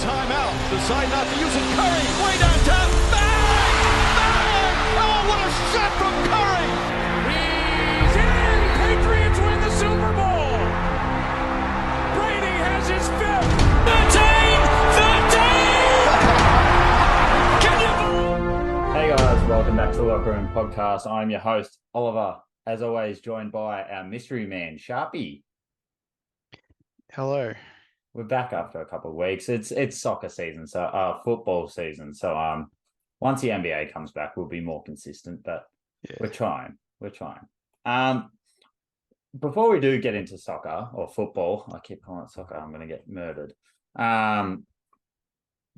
timeout. Decide not to use it. Curry, way downtown. Bang! Bang! Oh, what a shot from Curry! He's in! Patriots win the Super Bowl! Brady has his fifth! 13! 13! Can you believe? Hey guys, welcome back to the Locker Room Podcast. I'm your host, Oliver, as always, joined by our mystery man, Sharpy. Hello. We're back after a couple of weeks. It's soccer season, so football season. So once the NBA comes back, we'll be more consistent. But we're trying. Before we do get into soccer or football, I keep calling it soccer. I'm going to get murdered.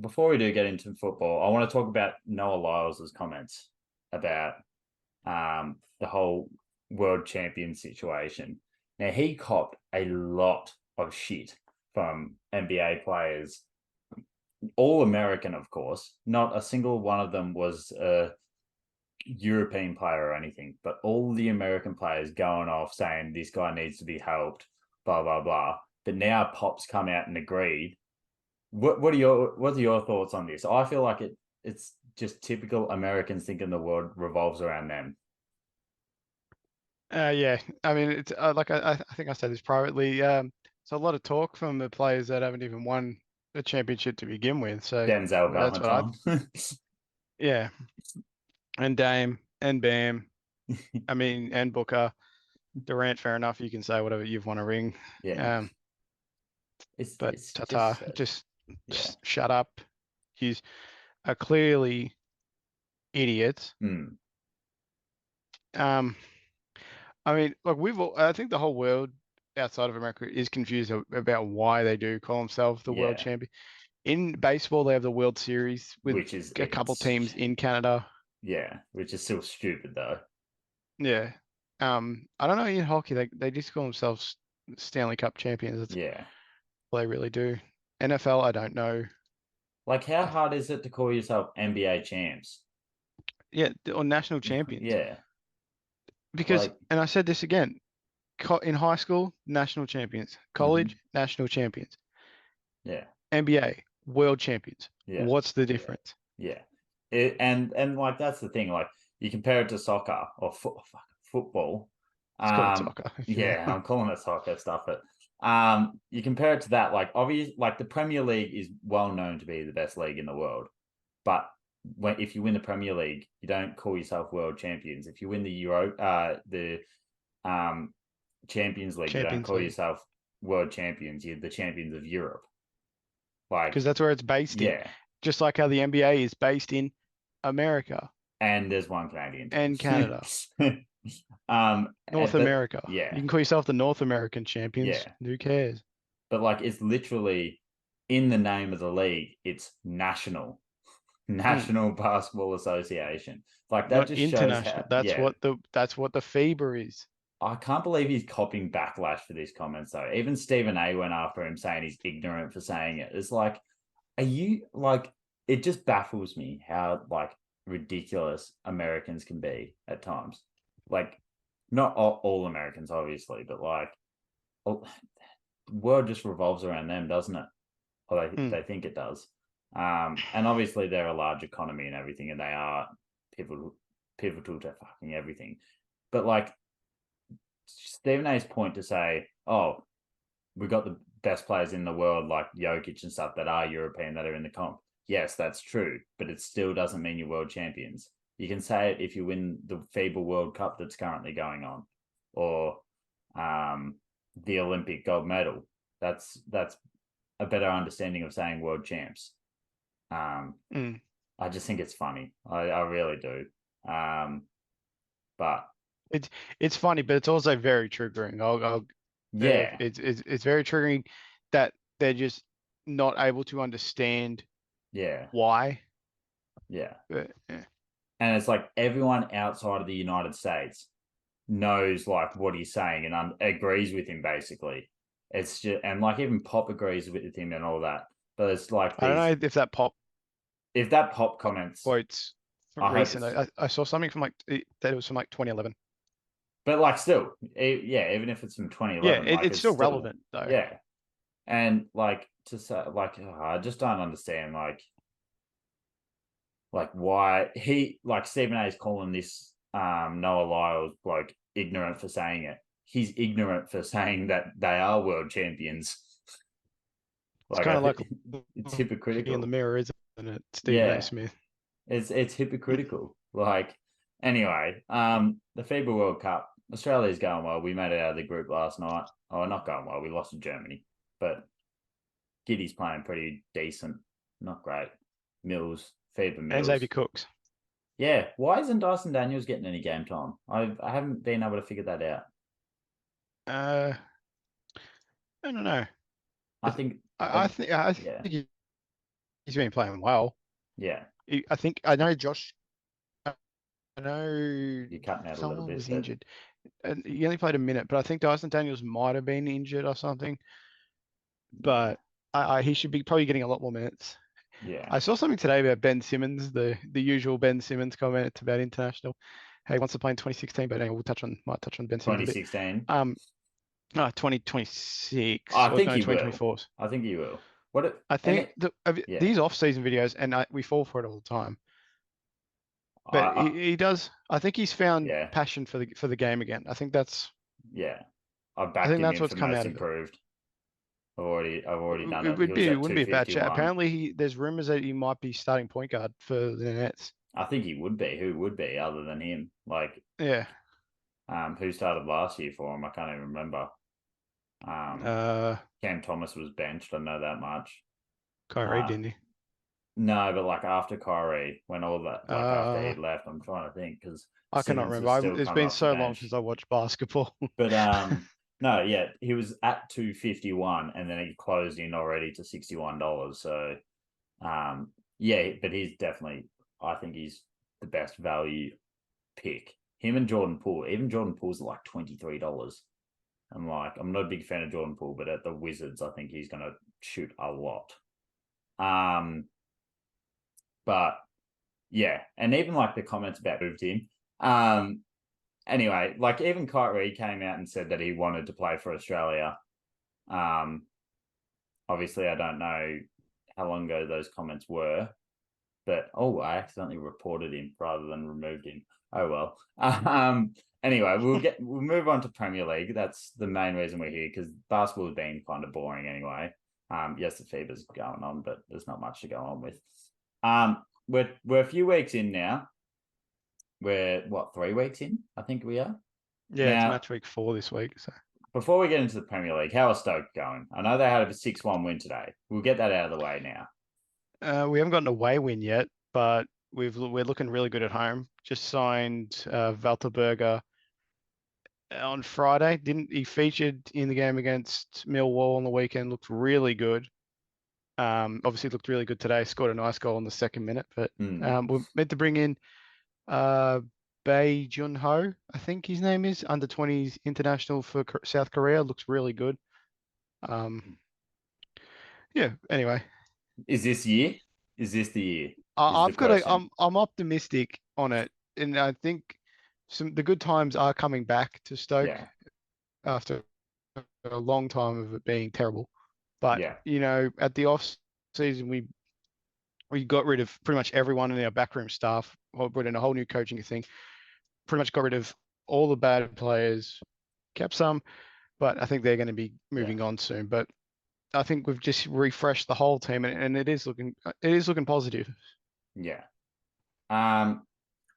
Before we do get into football, I want to talk about Noah Lyles' comments about the whole world champion situation. Now, he copped a lot of shit from NBA players, all American, of course. Not a single one of them was a European player or anything, but all the American players going off saying this guy needs to be helped, blah, blah, blah. But now Pop's come out and agreed. What are your thoughts on this? I feel like it's just typical Americans thinking the world revolves around them. Yeah, I mean, it's like I think I said this privately. It's a lot of talk from the players that haven't even won a championship to begin with. So Denzel that's what yeah, and Dame and Bam, I mean, and Booker, Durant. Fair enough, you can say whatever you've won a ring. Yeah, but Tata, just shut up. He's are clearly idiots. I mean, look, I think the whole world outside of America is confused about why they do call themselves the world champion. In baseball, they have the World Series with a couple teams in Canada. Yeah, which is still stupid though. Yeah. I don't know, in hockey, they just call themselves Stanley Cup champions. That's what they really do. NFL, I don't know. Like, how hard is it to call yourself NBA champs? Yeah, or national champions. Yeah. Because, and I said this again, in high school, national champions. College, national champions. Yeah. NBA, world champions. Yeah. What's the difference? Yeah. And like, that's the thing. Like, you compare it to soccer or football. It's called soccer. Yeah, I'm calling it soccer stuff. But you compare it to that, like, obviously, like the Premier League is well known to be the best league in the world. But if you win the Premier League, you don't call yourself world champions. If you win the Champions League, you don't call yourself world champions. You're the champions of Europe. Like, because that's where it's based in. Just like how the NBA is based in America. And there's one Canadian. And Canada. North America. Yeah. You can call yourself the North American champions. Yeah. Who cares? But like, it's literally in the name of the league, it's National Basketball Association. Like, that just international. Shows how, that's what the FIBA is. I can't believe he's copying backlash for these comments though. Even Stephen A went after him saying he's ignorant for saying it. It's like, are you like, it just baffles me how like ridiculous Americans can be at times. Like, not all Americans, obviously, but like, the world just revolves around them, doesn't it? Or they think it does. And obviously they're a large economy and everything, and they are pivotal to fucking everything. But like, Stephen A's point to say, oh, we got the best players in the world like Jokic and stuff that are European, that are in the comp. Yes, that's true, but it still doesn't mean you're world champions. You can say it if you win the FIBA World Cup that's currently going on, or the Olympic gold medal. That's a better understanding of saying world champs. I just think it's funny. I really do. But it's funny, but it's also very triggering. It's very triggering that they're just not able to understand why. And it's like everyone outside of the United States knows like what he's saying and agrees with him basically. It's just, and like even Pop agrees with him and all that. But it's like I don't know if that Pop comments quotes from recent. I saw something from that it was from like 2011. But like still, even if it's from 2011, it's still relevant though. Yeah, And like to say, like I just don't understand, like why Stephen A is calling this Noah Lyles bloke ignorant for saying it. He's ignorant for saying that they are world champions. It's Like kind I of like think it's looking in the hypocritical. mirror, isn't it? Stephen A. Yeah, Smith. it's hypocritical. Like anyway, the FIBA World Cup, Australia's going well. We made it out of the group last night. Oh, not going well. We lost to Germany, but Giddy's playing pretty decent. Not great. Mills, FIBA And Mills. Xavier Cooks. Yeah, why isn't Dyson Daniels getting any game time? I haven't been able to figure that out. I don't know. I think, I think yeah, he's been playing well. yeah, I know Josh. I know you're cutting out a little someone bit, was but injured, and he only played a minute. But I think Dyson Daniels might have been injured or something. But he should be probably getting a lot more minutes. yeah, I saw something today about Ben Simmons, the usual Ben Simmons comment about international. Hey, he wants to play in 2016, but anyway, might touch on Ben Simmons a bit. 2016. 2026. I Or think no, he will. 2024. I think he will. What? I think yeah. these off-season videos, and we fall for it all the time. But he does. I think he's found passion for the game again. I think that's. Yeah, I've backed I think him that's in what's for come most out of it. improved. I've already done it. It wouldn't be a bad chat. Apparently, there's rumors that he might be starting point guard for the Nets. I think he would be. Who would be other than him? Like, yeah. Who started last year for him? I can't even remember. Cam Thomas was benched. I know that much. Kyrie, didn't he? No, but like after Kyrie, when all that, like after he left, I'm trying to think because I cannot remember. It's been so long since I watched basketball. But no, yeah, he was at 251, and then he closed in already to $61. So, yeah, but he's definitely, I think he's the best value pick. Him and Jordan Poole, even Jordan Poole's like $23. I'm not a big fan of Jordan Poole, but at the Wizards, I think he's going to shoot a lot. But yeah, and even like the comments about moved him. Anyway, like even Kyrie came out and said that he wanted to play for Australia. Obviously, I don't know how long ago those comments were, but I accidentally reported him rather than removed him. Oh well. Anyway, we'll move on to Premier League. That's the main reason we're here because basketball has been kind of boring anyway. Yes, the FIBA's going on, but there's not much to go on with. We're a few weeks in now. We're 3 weeks in? I think we are. Yeah, it's match week 4 this week. So before we get into the Premier League, how are Stoke going? I know they had a 6-1 win today. We'll get that out of the way now. We haven't gotten a away win yet, but we're looking really good at home. Just signed Valterberger on Friday. He featured in the game against Millwall on the weekend? Looked really good. Obviously looked really good today. Scored a nice goal in the second minute. But we're meant to bring in Bae Jun-ho, I think his name is, under 20s international for South Korea. Looks really good. Yeah. Anyway, is this the year? I'm optimistic on it, and I think the good times are coming back to Stoke after a long time of it being terrible. But at the off season, we got rid of pretty much everyone in our backroom staff. We brought in a whole new coaching thing. Pretty much got rid of all the bad players, kept some, but I think they're going to be moving on soon. But I think we've just refreshed the whole team, and it is looking positive. Yeah. I'm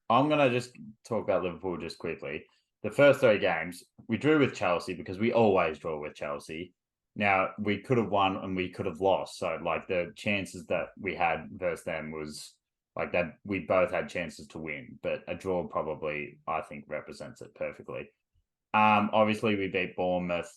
gonna just talk about Liverpool just quickly. The first 3 games we drew with Chelsea because we always draw with Chelsea. Now we could have won and we could have lost. So like the chances that we had versus them was like that. We both had chances to win, but a draw probably I think represents it perfectly. Obviously we beat Bournemouth,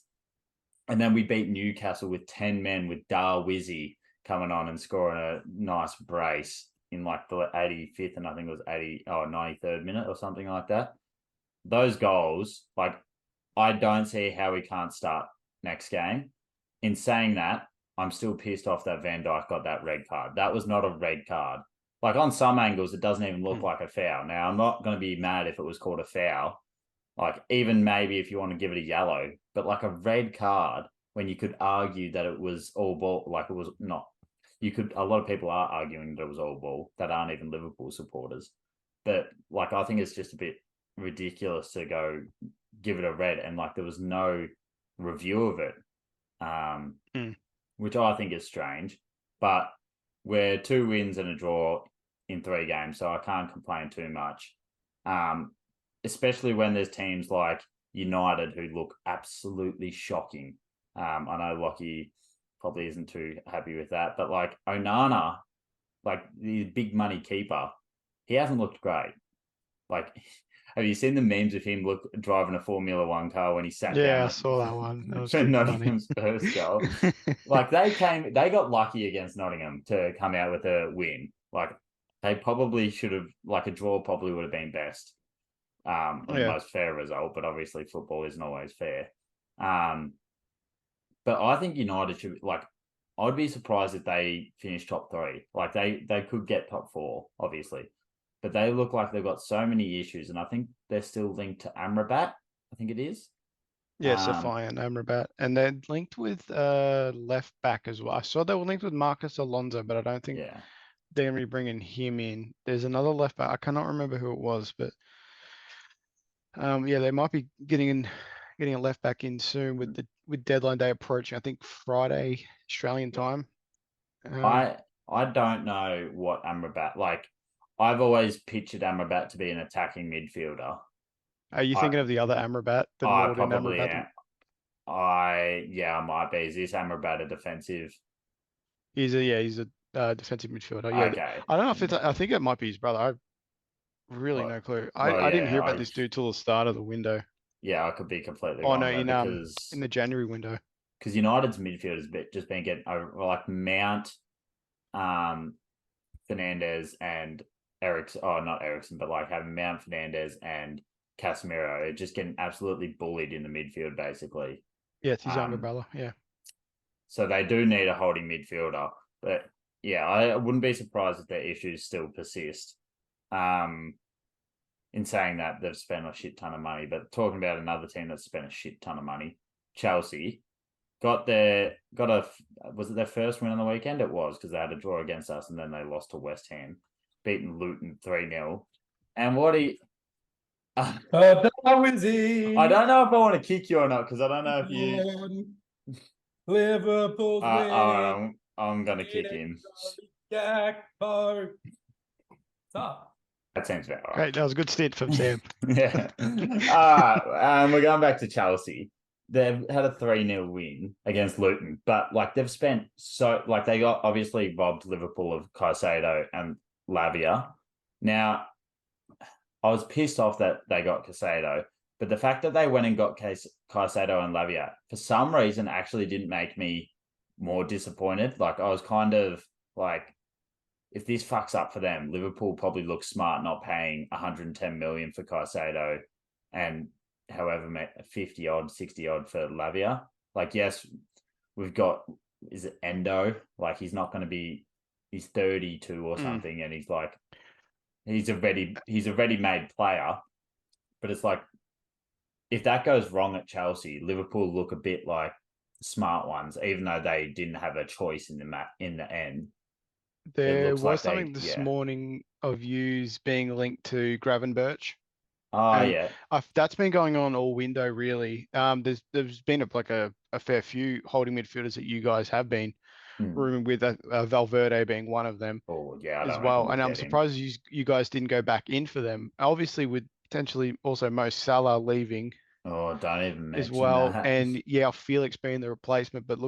and then we beat Newcastle with 10 men with Darwin coming on and scoring a nice brace in like the 85th and I think it was 93rd minute or something like that. Those goals, like I don't see how we can't start next game. In saying that, I'm still pissed off that Van Dijk got that red card. That was not a red card. Like on some angles, it doesn't even look like a foul. Now, I'm not going to be mad if it was called a foul. Like even maybe if you want to give it a yellow, but like a red card, when you could argue that it was all ball, like it was not. A lot of people are arguing that it was all ball that aren't even Liverpool supporters. But like, I think it's just a bit ridiculous to go give it a red, and like there was no review of it, which I think is strange. But we're 2 wins and a draw in 3 games, so I can't complain too much. Especially when there's teams like United who look absolutely shocking. I know Lockie probably isn't too happy with that, but like Onana, like the big money keeper, he hasn't looked great. Like, have you seen the memes of him driving a Formula One car when he sat down? Yeah, I saw that one. That was for funny. Nottingham's first goal. Like they got lucky against Nottingham to come out with a win. Like they probably should have, like a draw probably would have been best. The most fair result, but obviously football isn't always fair. But I think United should, like, I'd be surprised if they finish top 3. Like they could get top 4, obviously, but they look like they've got so many issues, and I think they're still linked to Amrabat. I think it is. Yeah, Safai and Amrabat, and they're linked with left back as well. I saw they were linked with Marcus Alonso, but I don't think they're going to be bringing him in. There's another left back. I cannot remember who it was, but they might be getting a left back in soon with deadline day approaching. I think Friday Australian time. I don't know what Amrabat, like. I've always pictured Amrabat to be an attacking midfielder. Are you thinking of the other Amrabat, the I Northern probably Amrabat? am. I might be. Is this Amrabat a defensive? He's a defensive midfielder. Yeah, Okay. I don't know if it's. I think it might be his brother. I really no clue. I didn't hear about this dude till the start of the window. Yeah, I could be completely wrong. Oh no, in the January window. Because United's midfield has just been getting over, like Mount, Fernandez and Ericsson. Oh, not Ericsson, but like having Mount, Fernandez and Casemiro just getting absolutely bullied in the midfield, basically. Yeah, it's his younger brother. Yeah. So they do need a holding midfielder, but yeah, I wouldn't be surprised if their issues still persist. In saying that, they've spent a shit ton of money, but talking about another team that's spent a shit ton of money, Chelsea was it their first win on the weekend? It was, because they had a draw against us and then they lost to West Ham, beating Luton 3-0. And what he that was it. I don't know if I want to kick you or not, because I don't know if you Liverpool's I'm gonna kick him. That seems about right. Great, that was a good stint from Sam. Yeah. We're going back to Chelsea. They've had a 3-0 win against Luton, but like they've spent they got obviously robbed Liverpool of Caicedo and Lavia. Now, I was pissed off that they got Caicedo, but the fact that they went and got Caicedo and Lavia for some reason actually didn't make me more disappointed. Like I was kind of like, if this fucks up for them, Liverpool probably looks smart not paying 110 million for Caicedo and however 50 odd, 60 odd for Lavia. Like, yes, we've got, is it Endo? Like he's 32 or something, and he's like, he's a ready-made player. But it's like, if that goes wrong at Chelsea, Liverpool look a bit like smart ones, even though they didn't have a choice in the end. There was something this morning of yous being linked to Gravenberch. Oh, yeah. That's been going on all window, really. There's been a fair few holding midfielders that you guys have been rooming with, Valverde being one of them. Oh, yeah. As well. And I'm surprised you guys didn't go back in for them. Obviously, with potentially also Mo Salah leaving. Oh, don't even mention as well. that. And yeah, Felix being the replacement, but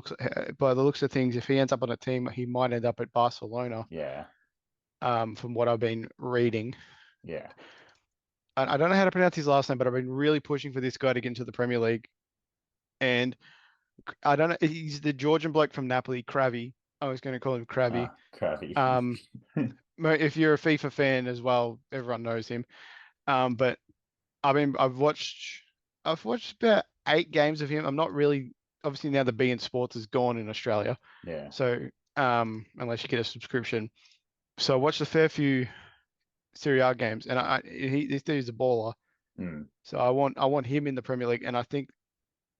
by the looks of things, if he ends up on a team, he might end up at Barcelona. Yeah. From what I've been reading. Yeah. I don't know how to pronounce his last name, but I've been really pushing for this guy to get into the Premier League. And I don't know, he's the Georgian bloke from Napoli, Kravi. I was going to call him Kravi. Kravi. If you're a FIFA fan as well, everyone knows him. But I've watched about 8 games of him. I'm not really, obviously now the beIN Sports is gone in Australia. Yeah. So unless you get a subscription. So I watched a fair few Serie A games, and this dude's a baller. So I want him in the Premier League, and I think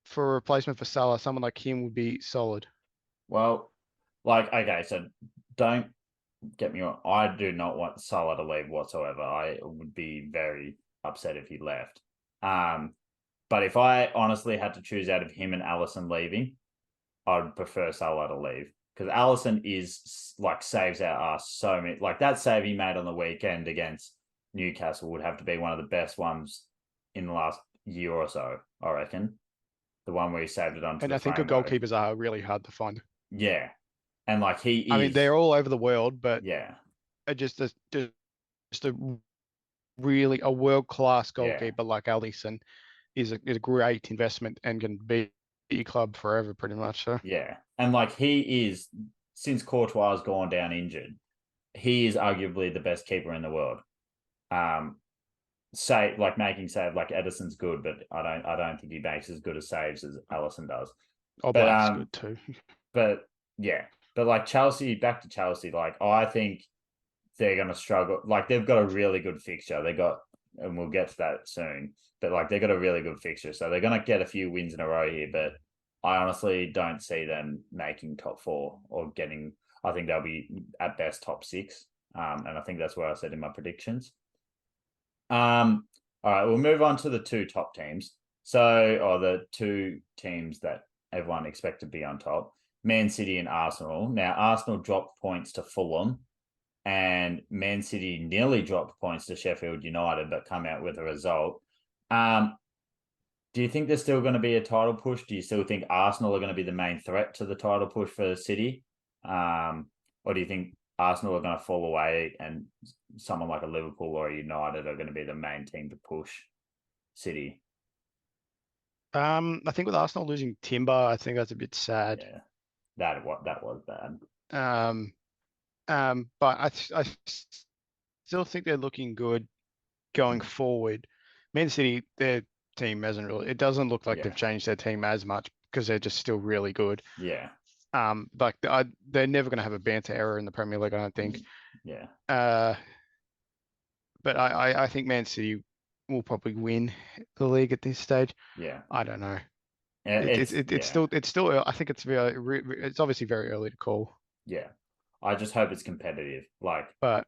for a replacement for Salah, someone like him would be solid. Well, like, okay, so don't get me wrong. I do not want Salah to leave whatsoever. I would be very upset if he left. But if I honestly had to choose out of him and Alisson leaving, I'd prefer Salah to leave because Alisson is like saves our ass so many. Like that save he made on the weekend against Newcastle would have to be one of the best ones in the last year or so, I reckon. The one where he saved it onto And the I think good goalkeepers are really hard to find. Yeah. And like he is. I mean, they're all over the world, but yeah, just a really a world-class goalkeeper like Alisson is a great investment and can be your club forever, pretty much. So yeah. And like he is, since Courtois has gone down injured, he is arguably the best keeper in the world. Making save, like Edison's good, but I don't think he makes as good a saves as Alisson does. Black's good too. But yeah, but like Chelsea, back to Chelsea, like I think they're going to struggle. Like they've got a really good fixture. And we'll get to that soon. But like they've got a really good fixture, so they're going to get a few wins in a row here. But I honestly don't see them making top 4 or getting. I think they'll be at best top 6. And I think that's where I said in my predictions. All right, we'll move on to the 2 top teams. Or the 2 teams that everyone expect to be on top: Man City and Arsenal. Now, Arsenal dropped points to Fulham, and Man City nearly dropped points to Sheffield United, but come out with a result. Do you think there's still going to be a title push? Do you still think Arsenal are going to be the main threat to the title push for City? Or do you think Arsenal are going to fall away and someone like a Liverpool or a United are going to be the main team to push City? I think with Arsenal losing Timber, I think that's a bit sad. Yeah, that was bad. But I still think they're looking good going forward. Man City, their team it doesn't look like they've changed their team as much because they're just still really good. Yeah. They're never going to have a banter error in the Premier League, I don't think. Yeah. But I think Man City will probably win the league at this stage. Yeah. I don't know. It's still. I think it's obviously very early to call. Yeah, I just hope it's competitive. But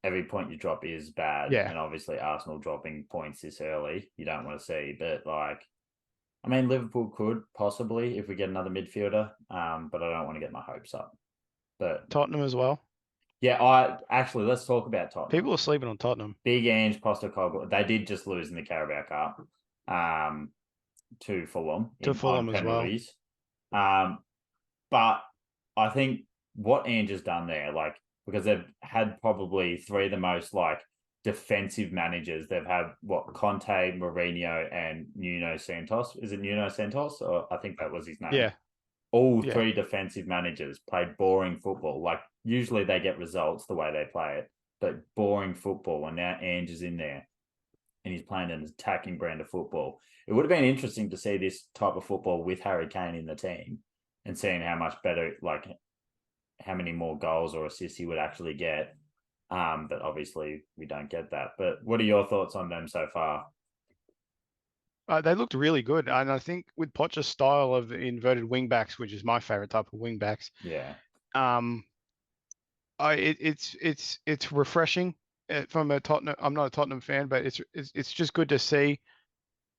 every point you drop is bad. Yeah. And obviously Arsenal dropping points this early, you don't want to see. But I mean, Liverpool could possibly if we get another midfielder. But I don't want to get my hopes up. But Tottenham as well. Yeah, let's talk about Tottenham. People are sleeping on Tottenham. Big Ange Postecoglou. They did just lose in the Carabao Cup. To Fulham. To Fulham as well. But I think what Ange has done there, because they've had probably 3 of the most defensive managers. They've had Conte, Mourinho, and Nuno Santos. Is it Nuno Santos? Or I think that was his name. Yeah. All 3 defensive managers played boring football. Usually they get results the way they play it, but boring football. And now Ange is in there and he's playing an attacking brand of football. It would have been interesting to see this type of football with Harry Kane in the team and seeing how much better, how many more goals or assists he would actually get. But obviously we don't get that. But what are your thoughts on them so far? They looked really good. And I think with Poch's style of inverted wing backs, which is my favorite type of wing backs. Yeah. It's refreshing from a Tottenham. I'm not a Tottenham fan, but it's just good to see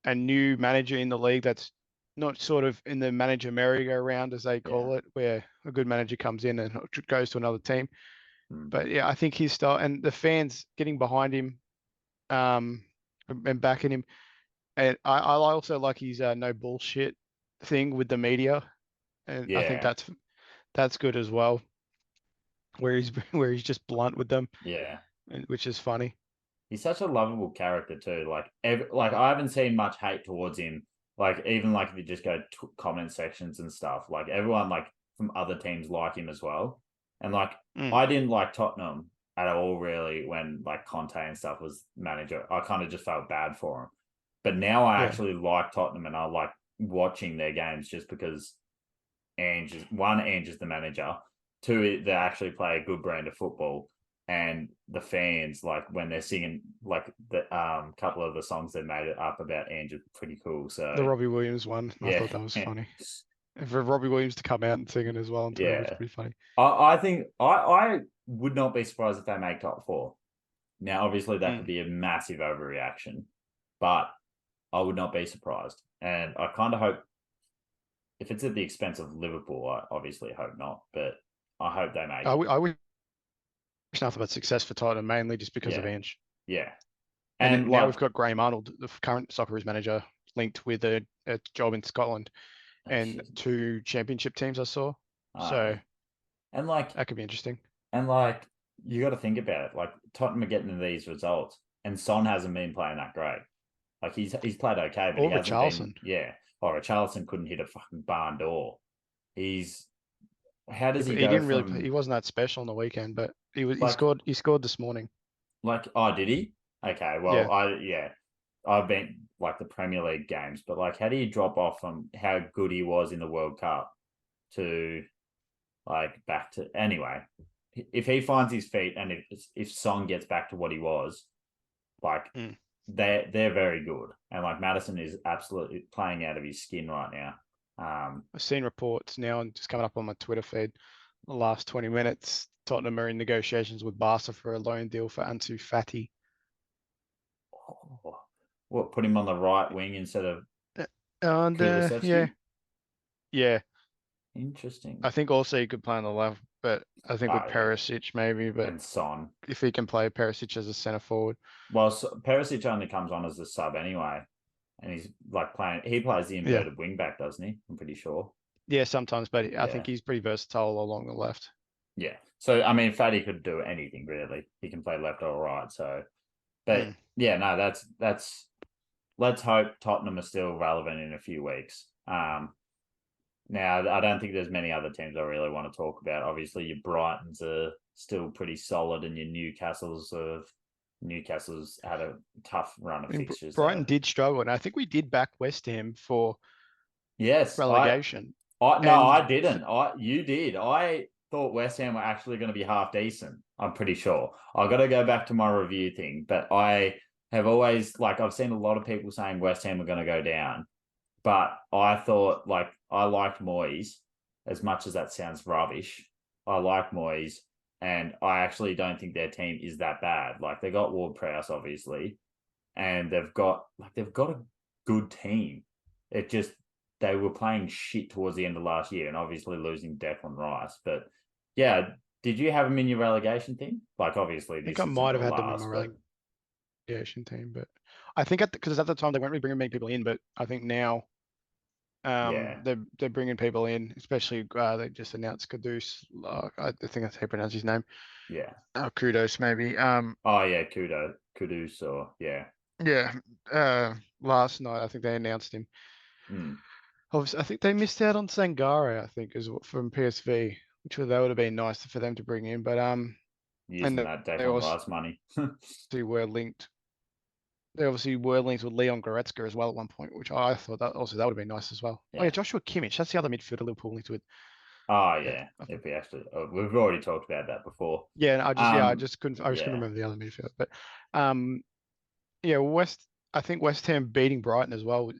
a new manager in the league that's not sort of in the manager merry-go-round, as they call it, where a good manager comes in and goes to another team. But yeah, I think his style and the fans getting behind him, and backing him. And I also like his no bullshit thing with the media, and I think that's good as well. Where he's just blunt with them, which is funny. He's such a lovable character too. I haven't seen much hate towards him. Even if you just go to comment sections and stuff, everyone from other teams like him as well. And I didn't like Tottenham at all really when Conte and stuff was manager. I kind of just felt bad for him. But now I actually like Tottenham and I like watching their games just because Ange is the manager. 2, they actually play a good brand of football. and the fans, like when they're singing, like the couple of the songs they made it up about Ange are pretty cool. So The Robbie Williams one, I yeah, thought that was funny. And for Robbie Williams to come out and sing it as well on Twitter was pretty funny. I think I would not be surprised if they make top 4. Now, obviously, that could be a massive overreaction, but I would not be surprised. And I kind of hope, if it's at the expense of Liverpool, I obviously hope not, but I hope they make it. I wish nothing but success for Tottenham, mainly just because of Ange. Yeah. And now we've got Graham Arnold, the current Socceroos manager, linked with a job in Scotland and 2 championship teams I saw. So, and like that could be interesting. And like, you got to think about it. Like, Tottenham are getting these results, and Son hasn't been playing that great. Like, he's played okay, but he hasn't Richarlison. been. Or Richarlison couldn't hit a fucking barn door. How does he He go didn't from, really. He wasn't that special on the weekend, but he like, He scored this morning. Like, oh, did he? Okay, well, I've been like the Premier League games, but like, how do you drop off from how good he was in the World Cup to like back to anyway? If he finds his feet and if Son gets back to what he was, like they're very good, and like Maddison is absolutely playing out of his skin right now. I've seen reports now and just coming up on my Twitter feed. The last 20 minutes, Tottenham are in negotiations with Barca for a loan deal for Ansu Fati. What, put him on the right wing instead of yeah. Interesting. I think also he could play on the left, but I think with Perisic maybe, but and Son, if he can play Perisic as a centre forward. Well, Perisic only comes on as a sub anyway, and he's like playing. He plays the inverted wing back, doesn't he? I'm pretty sure. Yeah, sometimes, but I think he's pretty versatile along the left. Yeah. So I mean, Fatty could do anything really. He can play left or right. So, but that's. Let's hope Tottenham are still relevant in a few weeks. Now, I don't think there's many other teams I really want to talk about. Obviously, your Brightons are still pretty solid, and your Newcastle's had a tough run of fixtures. Brighton did struggle, and I think we did back West Ham for relegation. I didn't. You did. I thought West Ham were actually going to be half decent. I'm pretty sure. I've got to go back to my review thing, but I have always, like, I've seen a lot of people saying West Ham are going to go down, but I thought, like, I liked Moyes, as much as that sounds rubbish. I like Moyes, and I actually don't think their team is that bad. Like, they got Ward-Prowse, obviously, and they've got a good team. It just, they were playing shit towards the end of last year, and obviously losing Declan Rice. But yeah, did you have them in your relegation thing? Like, obviously, I think I might have had them in my relegation team, but I think because at the time they weren't really bringing many people in, but I think now they're bringing people in, especially they just announced Kudus. I think that's how you pronounce his name. Yeah. Kudos maybe. Kudus or last night I think they announced him. Obviously, I think they missed out on Sangare, I think, from PSV, which that would have been nice for them to bring in. But using that Declan Rice money. They obviously were linked with Leon Goretzka as well at one point, which I thought that would have been nice as well. Yeah. Oh yeah, Joshua Kimmich, that's the other midfielder Liverpool linked with. Oh yeah, if we actually, we've already talked about that before. Yeah, I just couldn't remember the other midfielder. But I think West Ham beating Brighton as well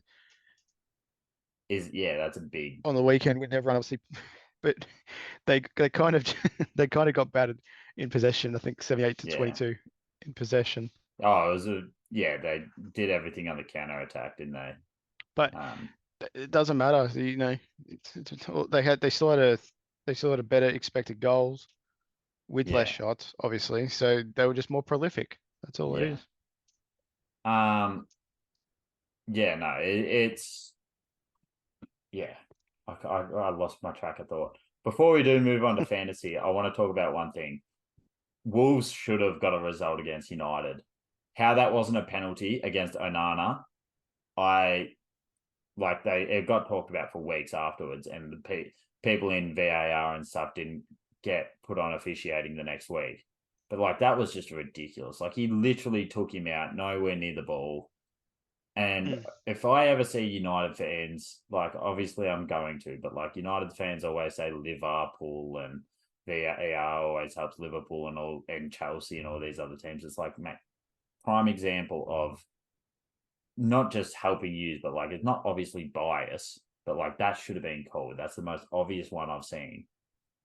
that's a big on the weekend with everyone obviously, but they kind of got battered in possession. I think 78-22 in possession. Oh, it was they did everything on the counter attack, didn't they? But it doesn't matter, you know. They still had a better expected goals with less shots, obviously. So they were just more prolific. That's all it is. I lost my track of thought. Before we do move on to fantasy, I want to talk about one thing. Wolves should have got a result against United. How that wasn't a penalty against Onana, it got talked about for weeks afterwards, and the people in VAR and stuff didn't get put on officiating the next week. But like, that was just ridiculous. Like, he literally took him out nowhere near the ball. And if I ever see United fans, like, obviously I'm going to, but like, United fans always say Liverpool and VAR always helps Liverpool and Chelsea and all these other teams. It's like, mate, prime example of not just helping use, but like it's not obviously bias, but like that should have been called. That's the most obvious one I've seen,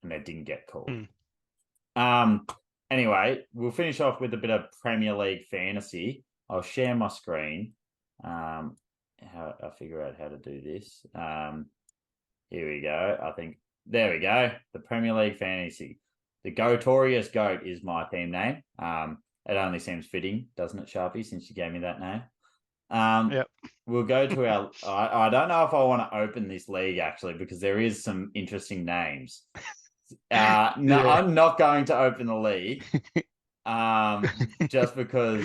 and it didn't get called. Anyway, we'll finish off with a bit of Premier League fantasy. I'll share my screen. How I figure out how to do this. Here we go. I think there we go. The Premier League fantasy. The Gotorious Goat is my team name. It only seems fitting, doesn't it, Sharpie, since you gave me that name? Yep. We'll go to our. I don't know if I want to open this league actually because there is some interesting names. No, yeah. I'm not going to open the league. Just because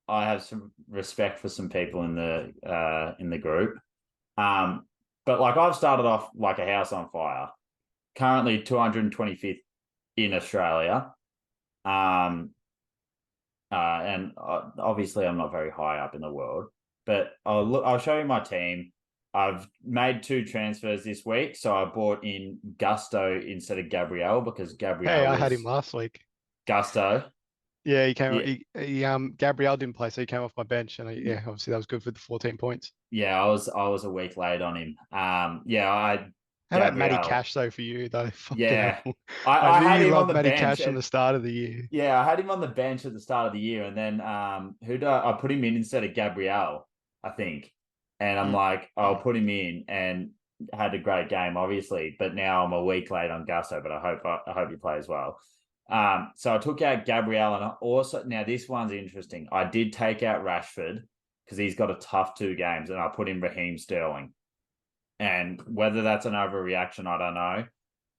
I have some respect for some people in the group. But like I've started off like a house on fire. Currently 225th in Australia. And obviously I'm not very high up in the world. But I'll show you my team. I've made 2 transfers this week, so I bought in Gusto instead of Gabriel because Gabriel. Hey, I had him last week. Gusto. Yeah, he came. Yeah. Gabriel didn't play, so he came off my bench, and yeah, obviously that was good for the 14 points. Yeah, I was a week late on him. Yeah, How about Matty Cash though for you though? Yeah, I knew had you him loved on the Matty bench Cash from the start of the year. Yeah, I had him on the bench at the start of the year, and then I put him in instead of Gabriel, I think. And I'm like, I'll put him in, and had a great game, obviously. But now I'm a week late on Gusto, but I hope he plays well. So I took out Gabriel, and I also now this one's interesting. I did take out Rashford because he's got a tough 2 games, and I put in Raheem Sterling. And whether that's an overreaction, I don't know.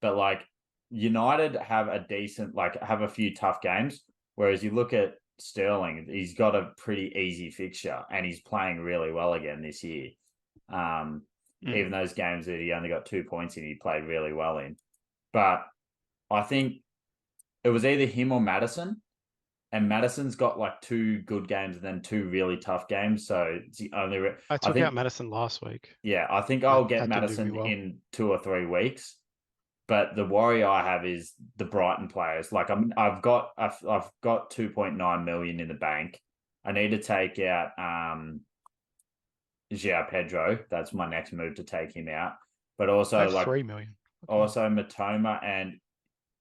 But like United have have a few tough games, whereas you look at Sterling, he's got a pretty easy fixture and he's playing really well again this year. Even those games that he only got 2 points in, he played really well in. But I think it was either him or Maddison, and Maddison's got like 2 good games and then 2 really tough games. So it's the only. I took out Maddison last week. Yeah, I think I'll get Maddison in 2 or 3 weeks. But the worry I have is the Brighton players. Like I've got 2.9 million in the bank. I need to take out João Pedro. That's my next move to take him out. But also that's 3 million. Okay. Also Matoma and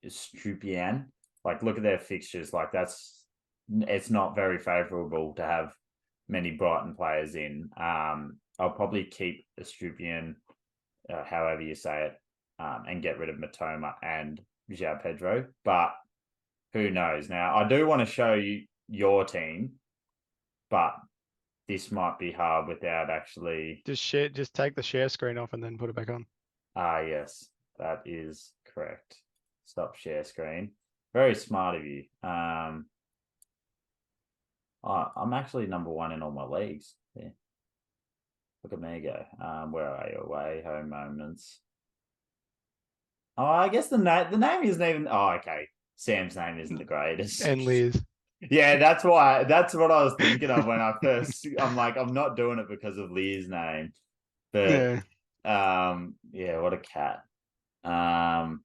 Strupian. Like look at their fixtures. Like it's not very favourable to have many Brighton players in. I'll probably keep Strupian, however you say it. And get rid of Matoma and João Pedro, but who knows? Now, I do want to show you your team, but this might be hard without actually. Just take the share screen off and then put it back on. Yes, that is correct. Stop share screen. Very smart of you. I'm actually number 1 in all my leagues. Yeah. Look at me go. Where are you? Away, home moments. Oh, I guess the name isn't even. Oh, okay. Sam's name isn't the greatest. And Liz. Yeah, that's why. That's what I was thinking of when I first. I'm like, I'm not doing it because of Lear's name, but yeah, what a cat. All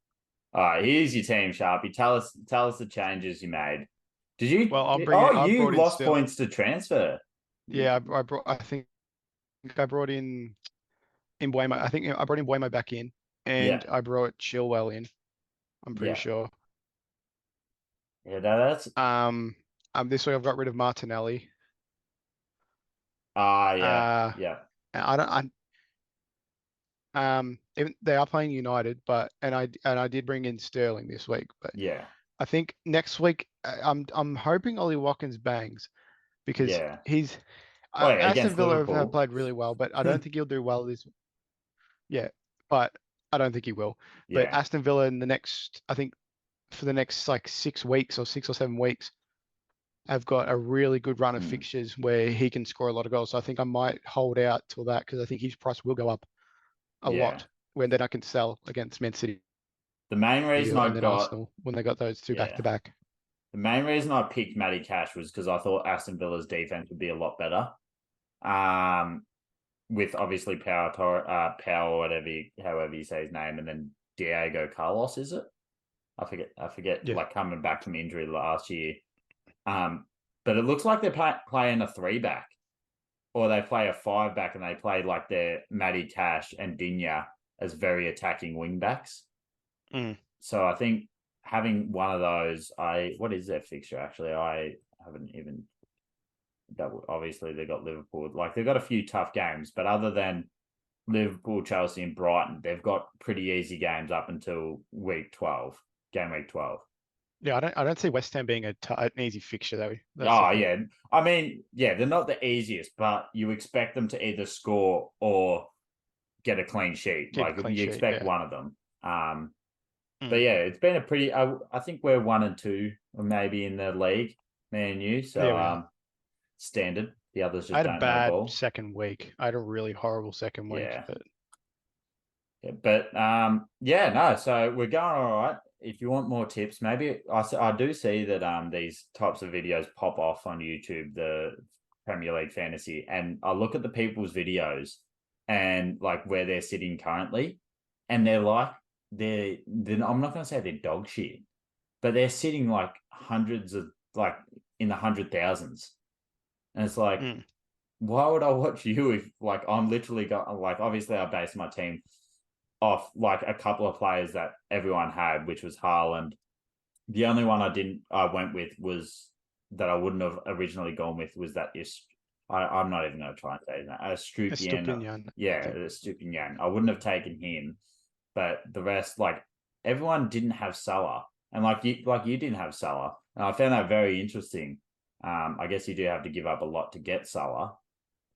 right, here's your team, Sharpie. Tell us the changes you made. Did you? Well, you lost points to transfer. Yeah, I think I brought in Mbuemo. I think I brought in Mbuemo back in. And I brought Chilwell in. I'm pretty sure. Yeah, that's. This week I've got rid of Martinelli. Yeah. Even they are playing United, but I did bring in Sterling this week, but yeah, I think next week I'm hoping Ollie Watkins bangs because he's Aston Villa have played really well, but I don't think he'll do well this. Yeah, but. I don't think he will. But Aston Villa in the next, I think, for the next like 6 weeks or 6 or 7 weeks, have got a really good run of fixtures where he can score a lot of goals. So I think I might hold out till that because I think his price will go up a lot when then I can sell against Man City. The main reason Arsenal when they got those 2 back to back. The main reason I picked Matty Cash was because I thought Aston Villa's defense would be a lot better. With obviously Power, however you say his name, and then Diego Carlos, is it? I forget. Yeah. Like coming back from injury last year. But it looks like they're playing a 3-back, or they play a 5-back, and they play like their Matty Tash and Dinya as very attacking wing backs. So I think having one of those, what is their fixture actually? I haven't even. Obviously, they got Liverpool. Like they've got a few tough games, but other than Liverpool, Chelsea, and Brighton, they've got pretty easy games up until week 12, game week 12. Yeah, I don't see West Ham being an easy fixture though. Yeah. I mean, yeah, they're not the easiest, but you expect them to either score or get a clean sheet. You expect one of them. But yeah, it's been a pretty. I think we're 1 and 2, or maybe in the league, me and you. So standard. The others just I had don't a bad know ball. second week. I had a really horrible second week. No. So we're going all right. If you want more tips, maybe I do see that these types of videos pop off on YouTube, the Premier League fantasy, and I look at the people's videos and like where they're sitting currently, and they're I'm not going to say they're dog shit, but they're sitting like hundreds of like in the 100,000s. And it's like, why would I watch you if like I'm literally got like obviously I base my team off like a couple of players that everyone had, which was Haaland. The only one I went with was that I wouldn't have originally gone with was that I'm not even going to try and say that. Estupiñán. Yeah, Estupiñán. I wouldn't have taken him, but the rest, like everyone didn't have Salah, and like you didn't have Salah, and I found that very interesting. I guess you do have to give up a lot to get Salah,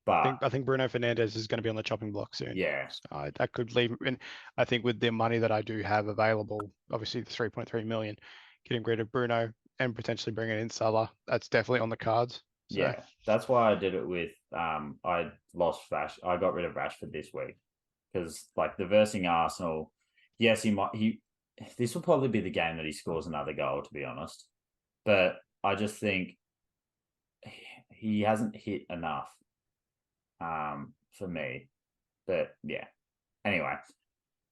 but I think Bruno Fernandes is going to be on the chopping block soon. Yeah, so that could leave. And I think with the money that I do have available, obviously the 3.3 million, getting rid of Bruno and potentially bringing in Salah, that's definitely on the cards. So. Yeah, that's why I did it with. I lost Rash. I got rid of Rashford this week because like the versing Arsenal. Yes, this will probably be the game that he scores another goal. To be honest, but I just think he hasn't hit enough for me. But yeah. Anyway,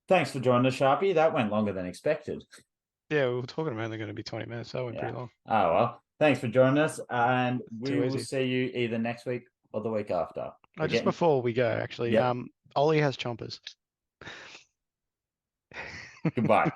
thanks for joining us, Sharpie. That went longer than expected. Yeah, we were talking about only going to be 20 minutes. That went pretty long. Oh, well. Thanks for joining us. And we will see you either next week or the week after. Just before we go, actually, Ollie has chompers. Goodbye.